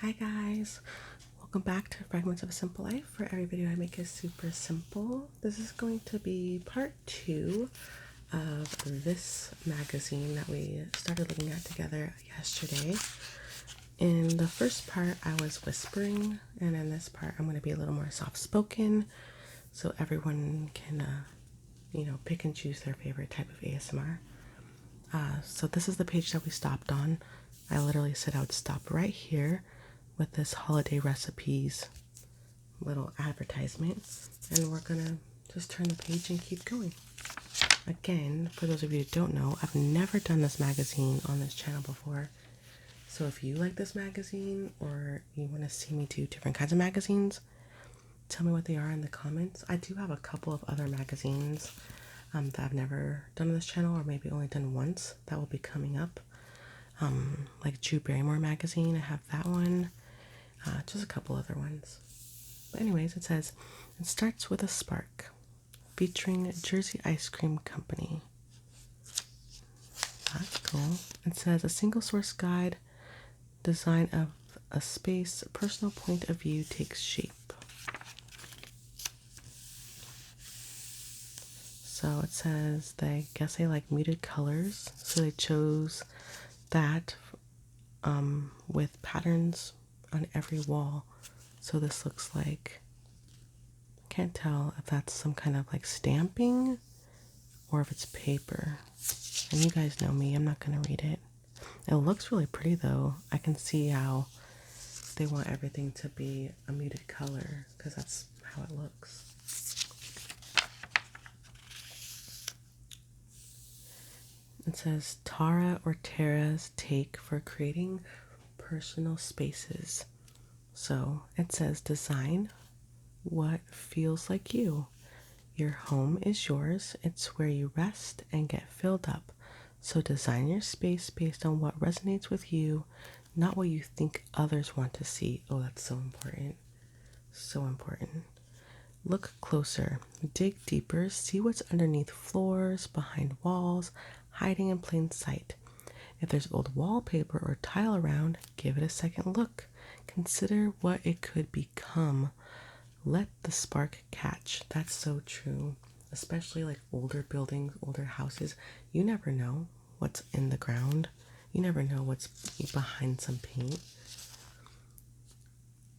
Hi guys, welcome back to Fragments of a Simple Life. For every video I make is super simple. This is going to be part 2 of this magazine that we started looking at together yesterday. In the first part I was whispering, and in this part I'm going to be a little more soft-spoken so everyone can pick and choose their favorite type of ASMR. So this is the page that we stopped on. I literally said I would stop right here with this holiday recipes little advertisement, and we're gonna just turn the page and keep going. Again, for those of you who don't know, I've never done this magazine on this channel before. So if you like this magazine or you want to see me do different kinds of magazines, tell me what they are in the comments. I do have a couple of other magazines that I've never done on this channel, or maybe only done once, that will be coming up. Like Drew Barrymore magazine, I have that one. Just a couple other ones. But anyways, it says, it starts with a spark, featuring Jersey Ice Cream Company. That's cool. It says, a single source guide, design of a space, personal point of view takes shape. So it says they guess they like muted colors, so they chose that with patterns on every wall. So this looks like, can't tell if that's some kind of like stamping or if it's paper. And you guys know me, I'm not gonna read it. It looks really pretty though. I can see how they want everything to be a muted color because that's how it looks. It says Tara or Tara's take for creating personal spaces. So it says design what feels like you. Your home is yours. It's where you rest and get filled up. So design your space based on what resonates with you, not what you think others want to see. Oh, that's so important. So important. Look closer. Dig deeper. See what's underneath floors, behind walls, hiding in plain sight. If there's old wallpaper or tile around, give it a second look. Consider what it could become. Let the spark catch. That's so true. Especially like older buildings, older houses. You never know what's in the ground. You never know what's behind some paint.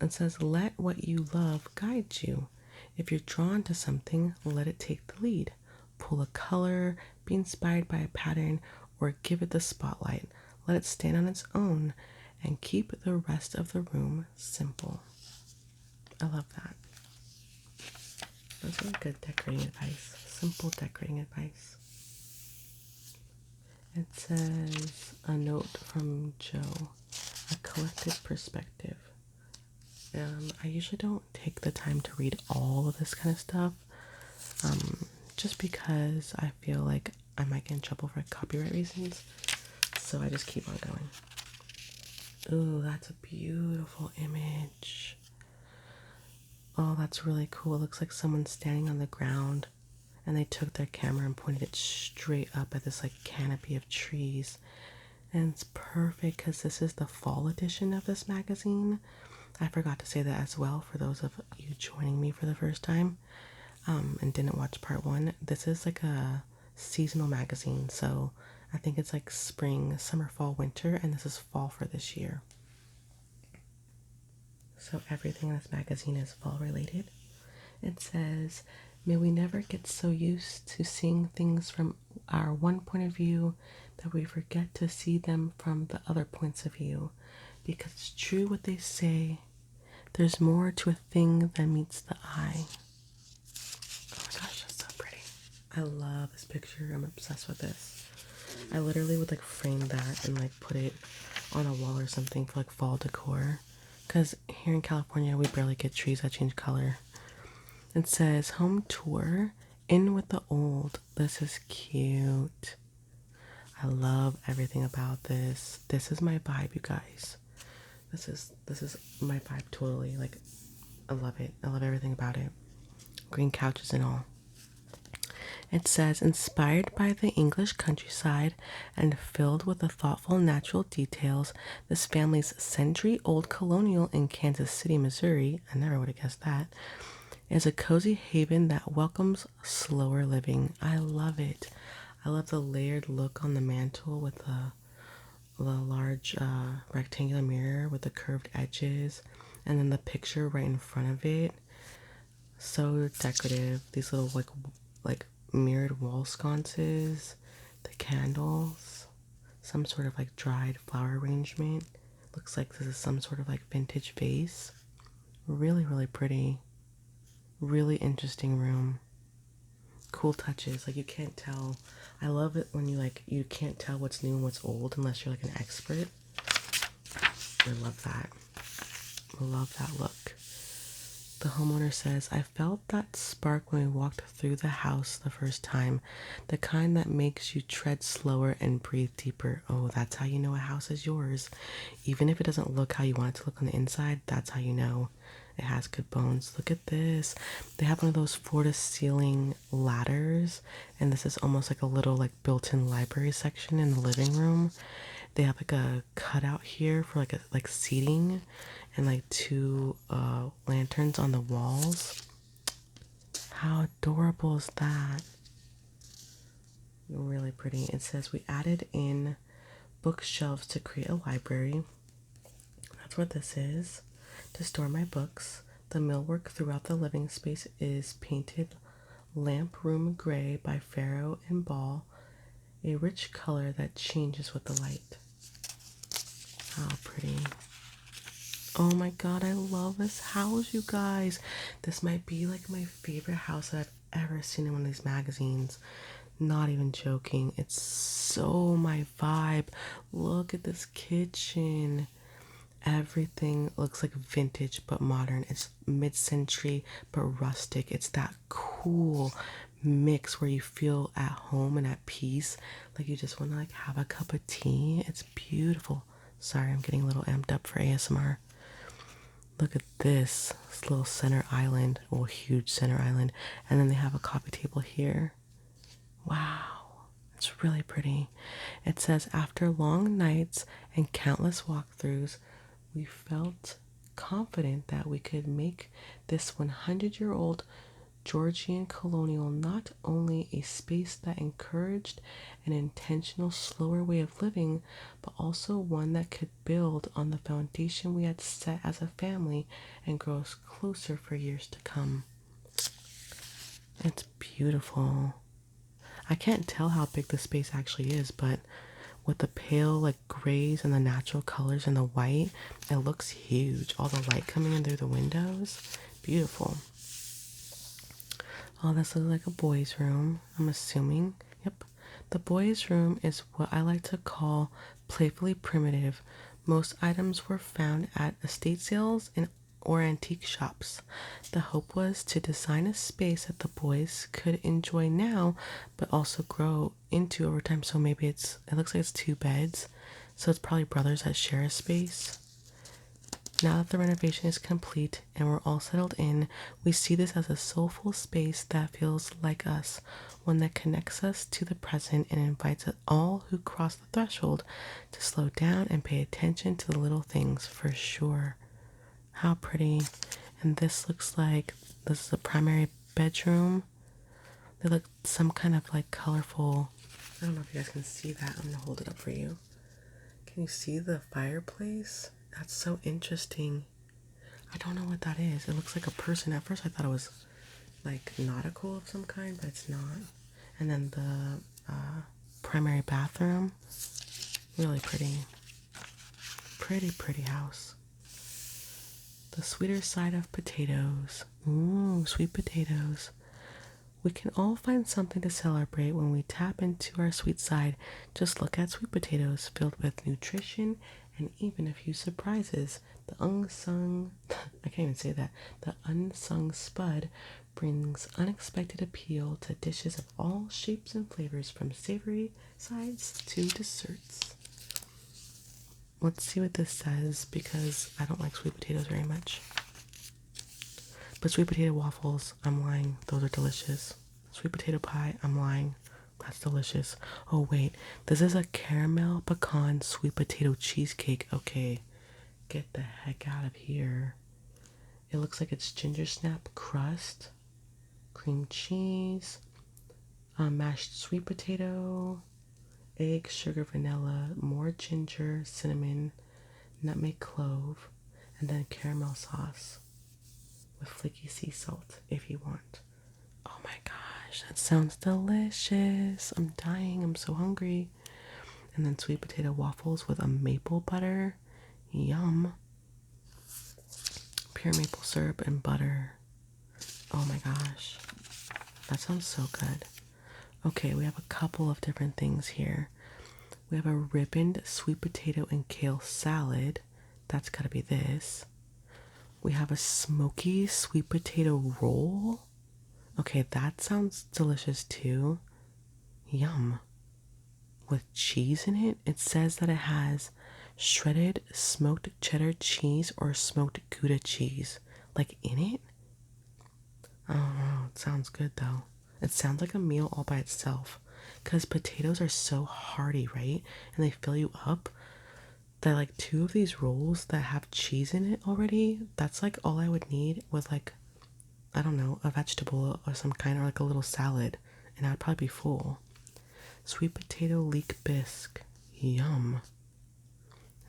It says, let what you love guide you. If you're drawn to something, let it take the lead. Pull a color, be inspired by a pattern, or give it the spotlight. Let it stand on its own and keep the rest of the room simple. I love that. That's really good decorating advice. Simple decorating advice. It says, a note from Joe, a collective perspective. I usually don't take the time to read all of this kind of stuff, just because I feel like I might get in trouble for copyright reasons. So I just keep on going. Ooh, that's a beautiful image. Oh, that's really cool. It looks like someone's standing on the ground and they took their camera and pointed it straight up at this like canopy of trees. And it's perfect because this is the fall edition of this magazine. I forgot to say that as well for those of you joining me for the first time and didn't watch part 1. This is like a seasonal magazine, so I think it's like spring, summer, fall, winter, and this is fall for this year. So everything in this magazine is fall related. It says, may we never get so used to seeing things from our one point of view that we forget to see them from the other points of view. Because it's true what they say, there's more to a thing than meets the eye. Oh my gosh, that's so pretty. I love this picture. I'm obsessed with this. I literally would like frame that and like put it on a wall or something for like fall decor. Because here in California, we barely get trees that change color. It says home tour, in with the old. This is cute. I love everything about this. This is my vibe, you guys. This is my vibe totally. Like, I love it. I love everything about it. Green couches and all. It says, inspired by the English countryside and filled with the thoughtful natural details, this family's century-old colonial in Kansas City, Missouri, I never would have guessed that, is a cozy haven that welcomes slower living. I love it. I love the layered look on the mantle with the large rectangular mirror with the curved edges, and then the picture right in front of it. So decorative. These little like mirrored wall sconces, the candles, some sort of like dried flower arrangement. Looks like this is some sort of like vintage vase. Really, really pretty. Really interesting room. Cool touches. Like you can't tell. I love it when you can't tell what's new and what's old unless you're like an expert. I love that. I love that look. The homeowner says, I felt that spark when we walked through the house the first time. The kind that makes you tread slower and breathe deeper. Oh, that's how you know a house is yours. Even if it doesn't look how you want it to look on the inside, that's how you know it has good bones. Look at this. They have one of those floor-to-ceiling ladders, and this is almost like a little like built-in library section in the living room. They have like a cutout here for like seating, and like two lanterns on the walls. How adorable is that? Really pretty. It says we added in bookshelves to create a library. That's what this is. To store my books. The millwork throughout the living space is painted lamp room gray by Farrow and Ball, a rich color that changes with the light. How pretty. Oh my god, I love this house, you guys. This might be like my favorite house that I've ever seen in one of these magazines. Not even joking. It's so my vibe. Look at this kitchen. Everything looks like vintage but modern. It's mid-century but rustic. It's that cool mix where you feel at home and at peace. Like you just want to like have a cup of tea. It's beautiful. Sorry, I'm getting a little amped up for ASMR. Look at this little center island. Oh, huge center island. And then they have a coffee table here. Wow. It's really pretty. It says, after long nights and countless walkthroughs, we felt confident that we could make this 100-year-old Georgian colonial not only a space that encouraged an intentional, slower way of living, but also one that could build on the foundation we had set as a family and grow us closer for years to come. It's beautiful. I can't tell how big the space actually is, but with the pale like grays and the natural colors and the white, it looks huge. All the light coming in through the windows. Beautiful. Oh, this looks like a boys' room, I'm assuming. Yep. The boys' room is what I like to call playfully primitive. Most items were found at estate sales or antique shops. The hope was to design a space that the boys could enjoy now, but also grow into over time. So maybe it looks like it's 2 beds. So it's probably brothers that share a space. Now that the renovation is complete and we're all settled in, we see this as a soulful space that feels like us, one that connects us to the present and invites all who cross the threshold to slow down and pay attention to the little things for sure. How pretty. And this looks like this is a primary bedroom. They look some kind of like colorful. I don't know if you guys can see that. I'm gonna hold it up for you. Can you see the fireplace? That's so interesting. I don't know what that is. It looks like a person. At first I thought it was like nautical of some kind, but it's not. And then the primary bathroom. Really pretty. Pretty house. The sweeter side of potatoes. Ooh, sweet potatoes. We can all find something to celebrate when we tap into our sweet side. Just look at sweet potatoes filled with nutrition and even a few surprises. The unsung, I can't even say that, the unsung spud brings unexpected appeal to dishes of all shapes and flavors, from savory sides to desserts. Let's see what this says, because I don't like sweet potatoes very much. But sweet potato waffles, I'm lying, those are delicious. Sweet potato pie. I'm lying. That's delicious. Oh, wait. This is a caramel pecan sweet potato cheesecake. Okay. Get the heck out of here. It looks like it's ginger snap crust, cream cheese, mashed sweet potato, egg, sugar, vanilla, more ginger, cinnamon, nutmeg, clove, and then caramel sauce with flaky sea salt if you want. Oh my gosh, that sounds delicious. I'm dying. I'm so hungry. And then sweet potato waffles with a maple butter. Yum. Pure maple syrup and butter. Oh my gosh. That sounds so good. Okay, we have a couple of different things here. We have a ribboned sweet potato and kale salad. That's gotta be this. We have a smoky sweet potato roll. Okay, that sounds delicious too. Yum. With cheese in it. It says that it has shredded smoked cheddar cheese or smoked Gouda cheese. Like in it? I don't know. It sounds good though. It sounds like a meal all by itself. Because potatoes are so hearty, right? And they fill you up. That like 2 of these rolls that have cheese in it already, that's like all I would need with like, I don't know, a vegetable or some kind, or like a little salad. And I'd probably be full. Sweet potato leek bisque. Yum.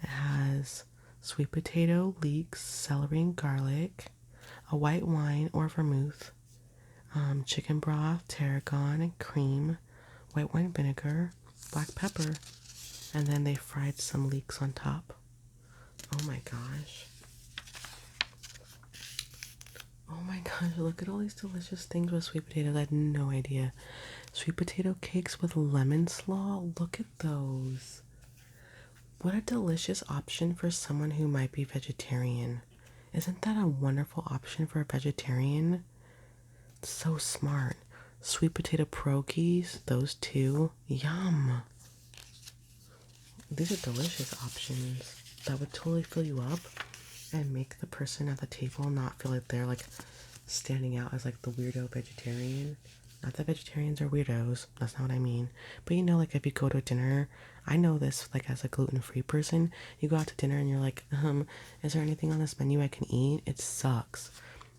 It has sweet potato, leeks, celery, and garlic, a white wine or vermouth, chicken broth, tarragon, and cream, white wine vinegar, black pepper, and then they fried some leeks on top. Oh my gosh. Oh my gosh, look at all these delicious things with sweet potatoes. I had no idea. Sweet potato cakes with lemon slaw. Look at those. What a delicious option for someone who might be vegetarian. Isn't that a wonderful option for a vegetarian? So smart. Sweet potato pierogies, those two. Yum. These are delicious options that would totally fill you up and make the person at the table not feel like they're like standing out as like the weirdo vegetarian. Not that vegetarians are weirdos, that's not what I mean. But you know, like if you go to dinner, I know this like as a gluten-free person, you go out to dinner and you're like, is there anything on this menu I can eat? It sucks.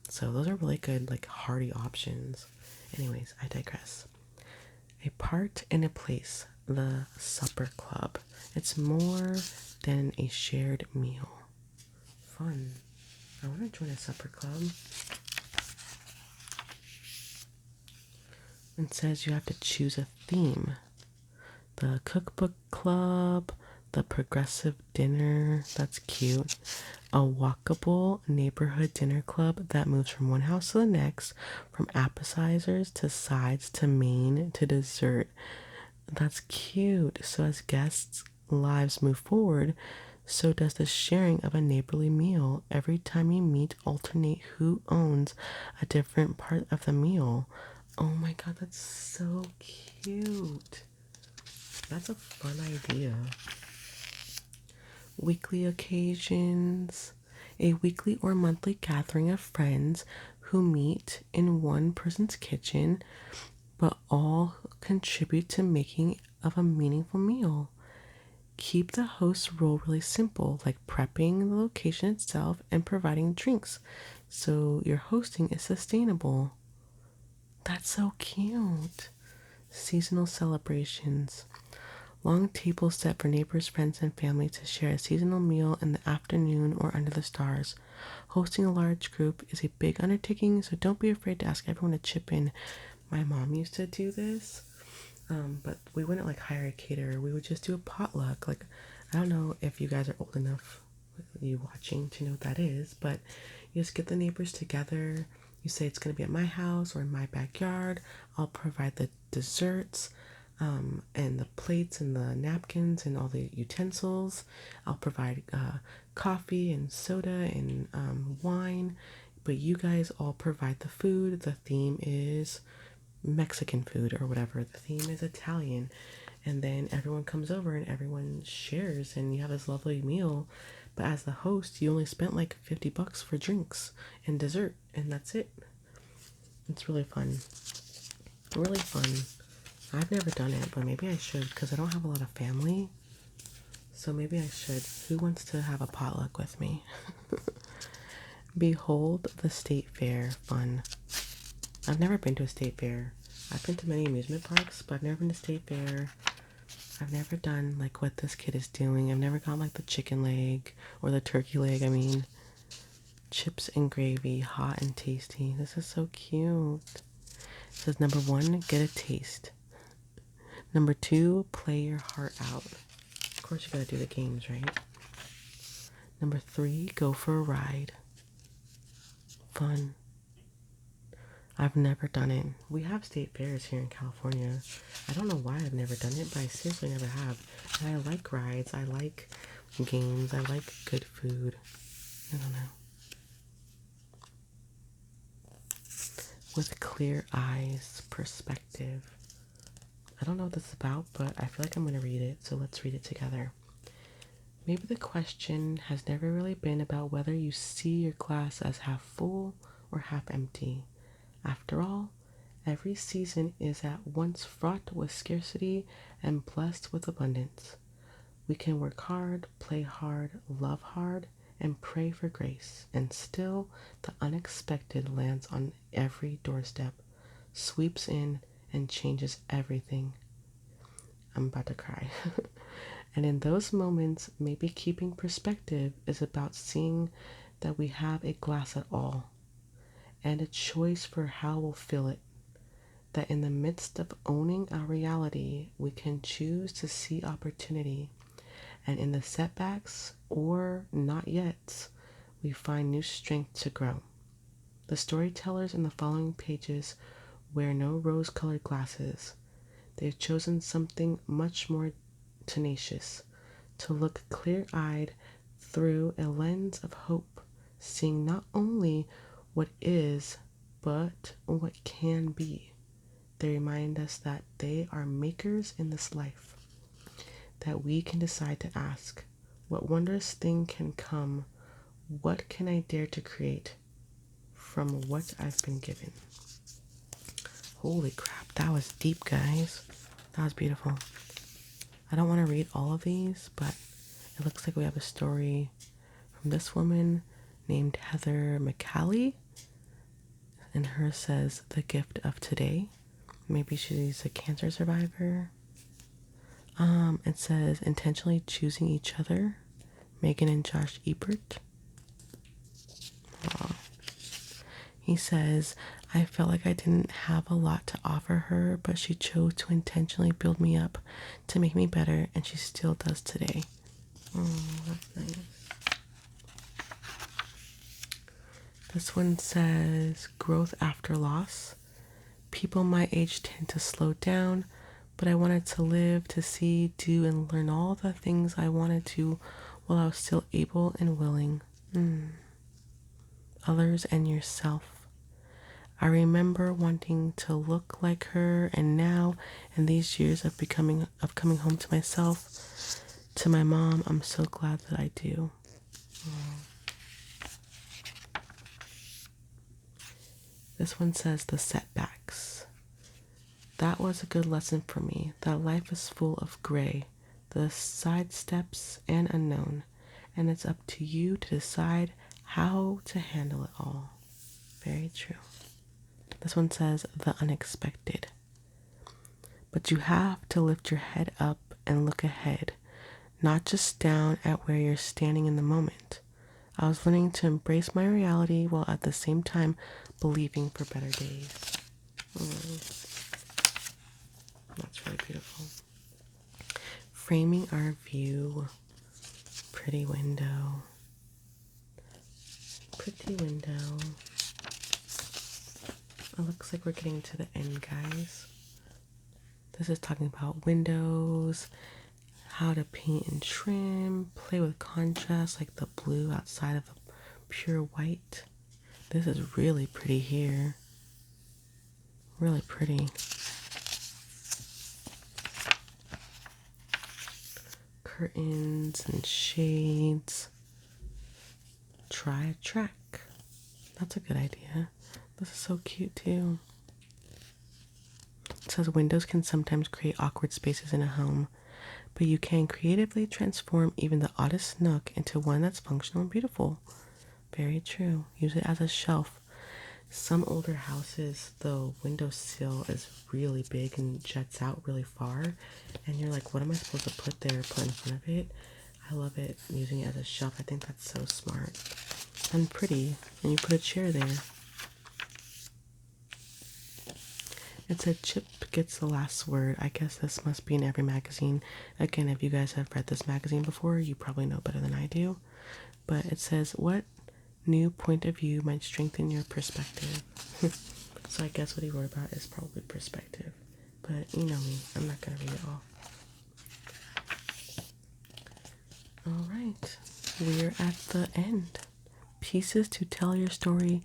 So those are really good, like hearty options. Anyways, I digress. A part and a place, the supper club. It's more than a shared meal. Fun. I want to join a supper club. It says you have to choose a theme. The cookbook club, the progressive dinner, that's cute. A walkable neighborhood dinner club that moves from one house to the next, from appetizers to sides to main to dessert. That's cute. So as guests' lives move forward, so does the sharing of a neighborly meal. Every time you meet, alternate who owns a different part of the meal. Oh my god, that's so cute. That's a fun idea. Weekly occasions. A weekly or monthly gathering of friends who meet in one person's kitchen, but all contribute to making of a meaningful meal. Keep the host's role really simple, like prepping the location itself and providing drinks, so your hosting is sustainable. That's so cute. Seasonal celebrations. Long tables set for neighbors, friends, and family to share a seasonal meal in the afternoon or under the stars. Hosting a large group is a big undertaking, so don't be afraid to ask everyone to chip in. My mom used to do this, but we wouldn't like hire a caterer. We would just do a potluck. Like, I don't know if you guys are old enough, you watching, to know what that is, but you just get the neighbors together. You say it's going to be at my house or in my backyard. I'll provide the desserts, and the plates and the napkins and all the utensils. I'll provide coffee and soda and wine, but you guys all provide the food. The theme is Mexican food or whatever. The theme is Italian. And then everyone comes over and everyone shares and you have this lovely meal. But as the host, you only spent like $50 for drinks and dessert, and that's it. It's really fun. Really fun. I've never done it, but maybe I should because I don't have a lot of family. So maybe I should. Who wants to have a potluck with me? Behold the state fair. Fun. I've never been to a state fair. I've been to many amusement parks, but I've never been to state fair. I've never done like what this kid is doing. I've never gotten like the chicken leg or the turkey leg. I mean, chips and gravy, hot and tasty. This is so cute. It says number 1, get a taste. Number 2, play your heart out. Of course, you gotta do the games, right? Number 3, go for a ride. Fun. I've never done it. We have state fairs here in California. I don't know why I've never done it, but I seriously never have. And I like rides. I like games. I like good food. I don't know. With clear eyes, perspective. I don't know what this is about, but I feel like I'm going to read it, so let's read it together. Maybe the question has never really been about whether you see your glass as half full or half empty. After all, every season is at once fraught with scarcity and blessed with abundance. We can work hard, play hard, love hard, and pray for grace, and still the unexpected lands on every doorstep, sweeps in, and changes everything. I'm about to cry. And in those moments, maybe keeping perspective is about seeing that we have a glass at all, and a choice for how we'll fill it. That in the midst of owning our reality, we can choose to see opportunity. And in the setbacks, or not yet, we find new strength to grow. The storytellers in the following pages wear no rose-colored glasses. They've chosen something much more tenacious, to look clear-eyed through a lens of hope, seeing not only what is, but what can be. They remind us that they are makers in this life, that we can decide to ask, what wondrous thing can come? What can I dare to create from what I've been given? Holy crap, that was deep, guys. That was beautiful. I don't want to read all of these, but it looks like we have a story from this woman named Heather McCallie. And hers says, The Gift of Today. Maybe she's a cancer survivor. It says, Intentionally Choosing Each Other. Megan and Josh Ebert. Aww. He says, I felt like I didn't have a lot to offer her, but she chose to intentionally build me up to make me better, and she still does today. Oh, that's nice. This one says, Growth after loss. People my age tend to slow down, but I wanted to live, to see, do, and learn all the things I wanted to while I was still able and willing. Others and yourself. I remember wanting to look like her, and now, in these years of coming home to myself, to my mom, I'm so glad that I do. This one says, The Setbacks. That was a good lesson for me, that life is full of gray, the side steps and unknown, and it's up to you to decide how to handle it all. Very true. This one says, The Unexpected. But you have to lift your head up and look ahead, not just down at where you're standing in the moment. I was learning to embrace my reality while at the same time believing for better days. That's really beautiful. Framing Our View. Pretty window. Pretty window. It looks like we're getting to the end, guys. This is talking about windows, how to paint and trim, play with contrast like the blue outside of the pure white. This is really pretty here. Really pretty. Curtains and shades. Try a track. That's a good idea. This is so cute too. says windows can sometimes create awkward spaces in a home, but you can creatively transform even the oddest nook into one that's functional and beautiful. Very true. Use it as a shelf. Some older houses, the windowsill is really big and juts out really far, and you're like, what am I supposed to put there, put in front of it? I love it using it as a shelf. I think that's so smart and pretty. And you put a chair there. It said Chip gets the last word. I guess this must be in every magazine. Again, if you guys have read this magazine before, you probably know better than I do. But it says, what new point of view might strengthen your perspective? So I guess what he wrote about is probably perspective. But you know me, I'm not going to read it all. Alright, we're at the end. Pieces to tell your story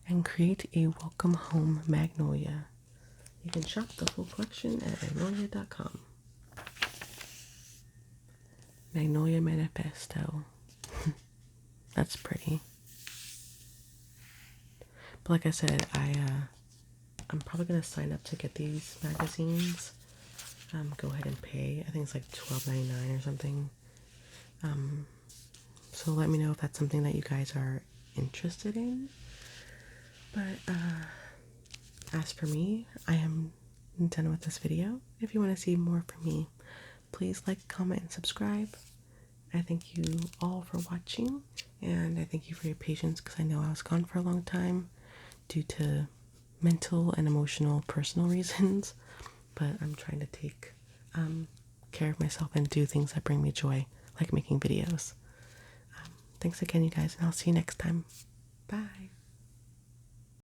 and create a welcome home magnolia. You can shop the full collection at magnolia.com. Magnolia Manifesto. That's pretty. But like I said, I'm probably gonna sign up to get these magazines. Go ahead and pay. I think it's like $12.99 or something. So let me know if that's something that you guys are interested in. But as for me, I am done with this video. If you want to see more from me, please like, comment, and subscribe. I thank you all for watching, and I thank you for your patience because I know I was gone for a long time due to mental and emotional personal reasons, but I'm trying to take care of myself and do things that bring me joy, like making videos. Thanks again, you guys, and I'll see you next time. Bye.